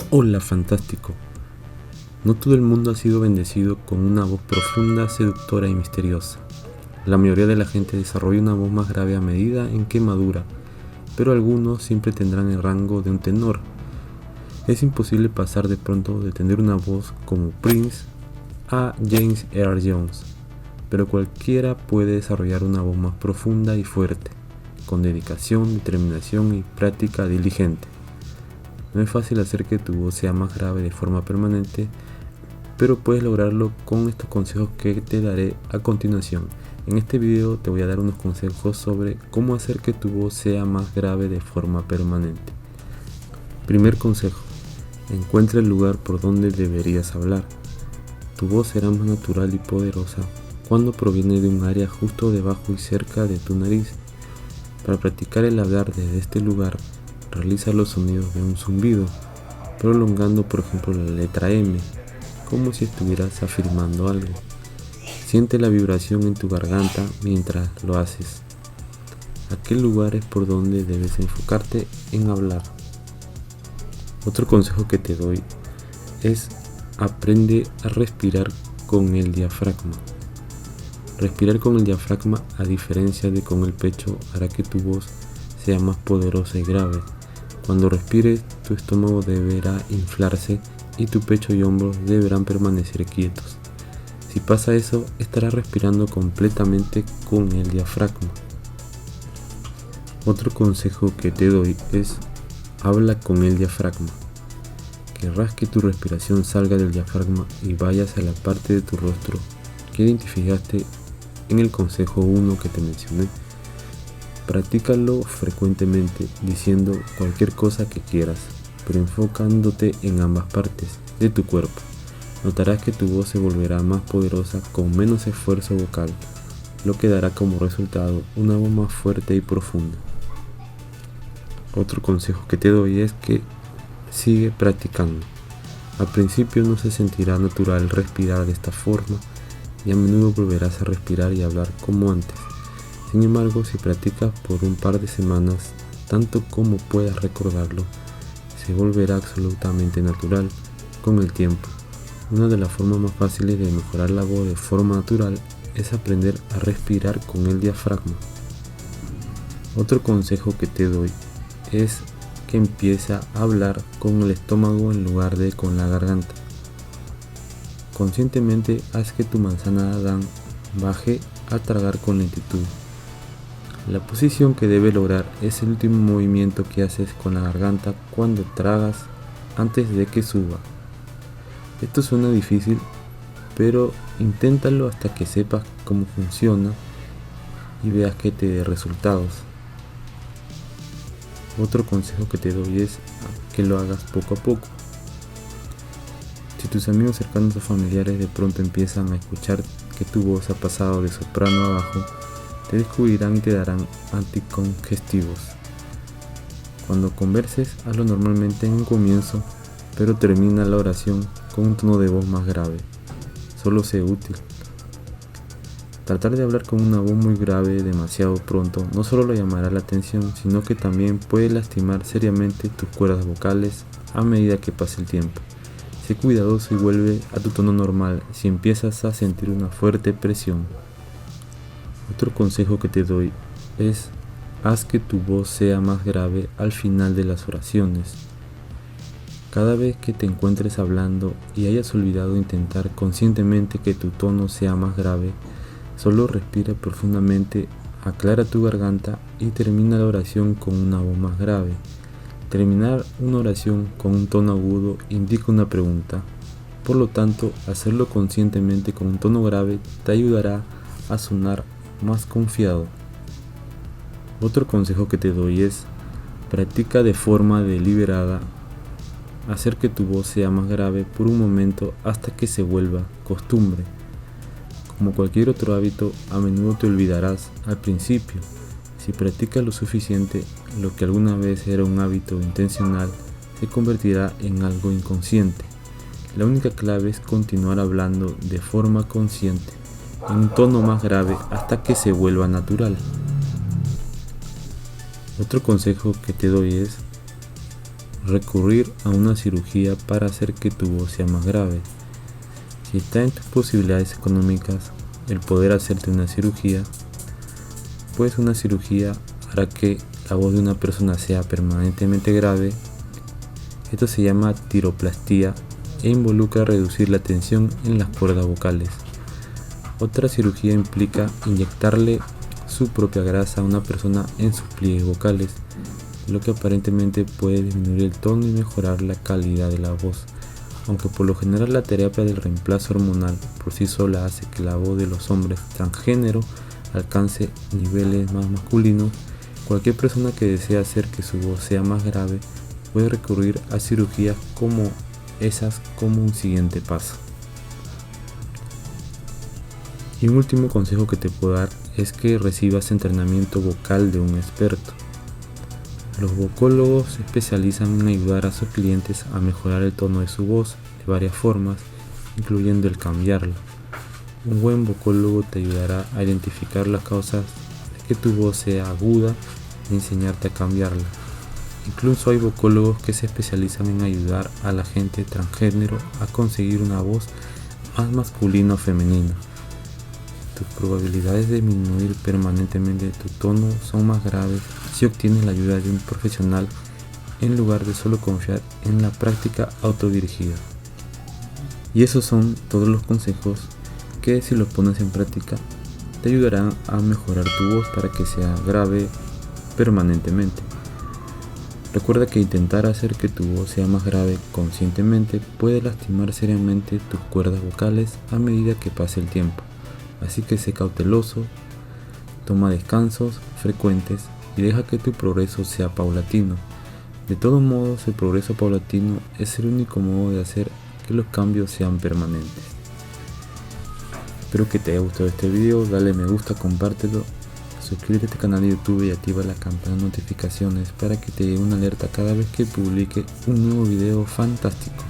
Hola, fantástico. No todo el mundo ha sido bendecido con una voz profunda, seductora y misteriosa. La mayoría de la gente desarrolla una voz más grave a medida en que madura, pero algunos siempre tendrán el rango de un tenor. Es imposible pasar de pronto de tener una voz como Prince a James Earl Jones, pero cualquiera puede desarrollar una voz más profunda y fuerte, con dedicación, determinación y práctica diligente. No es fácil hacer que tu voz sea más grave de forma permanente, pero puedes lograrlo con estos consejos que te daré a continuación. En este video te voy a dar unos consejos sobre cómo hacer que tu voz sea más grave de forma permanente. Primer consejo: encuentra el lugar por donde deberías hablar. Tu voz será más natural y poderosa cuando proviene de un área justo debajo y cerca de tu nariz. Para practicar el hablar desde este lugar, realiza los sonidos de un zumbido, prolongando por ejemplo la letra M, como si estuvieras afirmando algo. Siente la vibración en tu garganta mientras lo haces. Aquel lugar es por donde debes enfocarte en hablar. Otro consejo que te doy es: aprende a respirar con el diafragma. Respirar con el diafragma, a diferencia de con el pecho, hará que tu voz sea más poderosa y grave. Cuando respires, tu estómago deberá inflarse y tu pecho y hombros deberán permanecer quietos. Si pasa eso, estarás respirando completamente con el diafragma. Otro consejo que te doy es: habla con el diafragma. Querrás que tu respiración salga del diafragma y vayas a la parte de tu rostro que identificaste en el consejo 1 que te mencioné. Practícalo frecuentemente diciendo cualquier cosa que quieras, pero enfocándote en ambas partes de tu cuerpo. Notarás que tu voz se volverá más poderosa con menos esfuerzo vocal, lo que dará como resultado una voz más fuerte y profunda. Otro consejo que te doy es que sigue practicando. Al principio no se sentirá natural respirar de esta forma y a menudo volverás a respirar y hablar como antes. Sin embargo, si practicas por un par de semanas, tanto como puedas recordarlo, se volverá absolutamente natural con el tiempo. Una de las formas más fáciles de mejorar la voz de forma natural es aprender a respirar con el diafragma. Otro consejo que te doy es que empieces a hablar con el estómago en lugar de con la garganta. Conscientemente haz que tu manzana de Adán baje a tragar con lentitud. La posición que debe lograr es el último movimiento que haces con la garganta cuando tragas antes de que suba. Esto suena difícil, pero inténtalo hasta que sepas cómo funciona y veas que te dé resultados. Otro consejo que te doy es que lo hagas poco a poco. Si tus amigos cercanos o familiares de pronto empiezan a escuchar que tu voz ha pasado de soprano a bajo, te descubrirán y te darán anticongestivos. Cuando converses, hazlo normalmente en un comienzo, pero termina la oración con un tono de voz más grave. Solo sé útil. Tratar de hablar con una voz muy grave demasiado pronto no solo le llamará la atención, sino que también puede lastimar seriamente tus cuerdas vocales a medida que pase el tiempo. Sé cuidadoso y vuelve a tu tono normal si empiezas a sentir una fuerte presión. Otro consejo que te doy es: haz que tu voz sea más grave al final de las oraciones. Cada vez que te encuentres hablando y hayas olvidado intentar conscientemente que tu tono sea más grave, solo respira profundamente, aclara tu garganta y termina la oración con una voz más grave. Terminar una oración con un tono agudo indica una pregunta. Por lo tanto, hacerlo conscientemente con un tono grave te ayudará a sonar más confiado. Otro consejo que te doy es: practica de forma deliberada hacer que tu voz sea más grave por un momento hasta que se vuelva costumbre. Como cualquier otro hábito, a menudo te olvidarás al principio. Si practicas lo suficiente, lo que alguna vez era un hábito intencional se convertirá en algo inconsciente. La única clave es continuar hablando de forma consciente, en un tono más grave hasta que se vuelva natural. Otro consejo que te doy es: recurrir a una cirugía para hacer que tu voz sea más grave. Si está en tus posibilidades económicas el poder hacerte una cirugía, pues una cirugía hará que la voz de una persona sea permanentemente grave. Esto se llama tiroplastía e involucra reducir la tensión en las cuerdas vocales. Otra cirugía implica inyectarle su propia grasa a una persona en sus pliegues vocales, lo que aparentemente puede disminuir el tono y mejorar la calidad de la voz. Aunque por lo general la terapia del reemplazo hormonal por sí sola hace que la voz de los hombres transgénero alcance niveles más masculinos, cualquier persona que desea hacer que su voz sea más grave puede recurrir a cirugías como esas como un siguiente paso. Y un último consejo que te puedo dar es que recibas entrenamiento vocal de un experto. Los vocólogos se especializan en ayudar a sus clientes a mejorar el tono de su voz de varias formas, incluyendo el cambiarlo. Un buen vocólogo te ayudará a identificar las causas de que tu voz sea aguda y enseñarte a cambiarla. Incluso hay vocólogos que se especializan en ayudar a la gente transgénero a conseguir una voz más masculina o femenina. Tus probabilidades de disminuir permanentemente tu tono son más graves si obtienes la ayuda de un profesional en lugar de solo confiar en la práctica autodirigida. Y esos son todos los consejos que, si los pones en práctica, te ayudarán a mejorar tu voz para que sea grave permanentemente. Recuerda que intentar hacer que tu voz sea más grave conscientemente puede lastimar seriamente tus cuerdas vocales a medida que pase el tiempo. Así que sé cauteloso, toma descansos frecuentes y deja que tu progreso sea paulatino. De todos modos, el progreso paulatino es el único modo de hacer que los cambios sean permanentes. Espero que te haya gustado este video, dale me gusta, compártelo, suscríbete a este canal de YouTube y activa la campana de notificaciones para que te llegue una alerta cada vez que publique un nuevo video fantástico.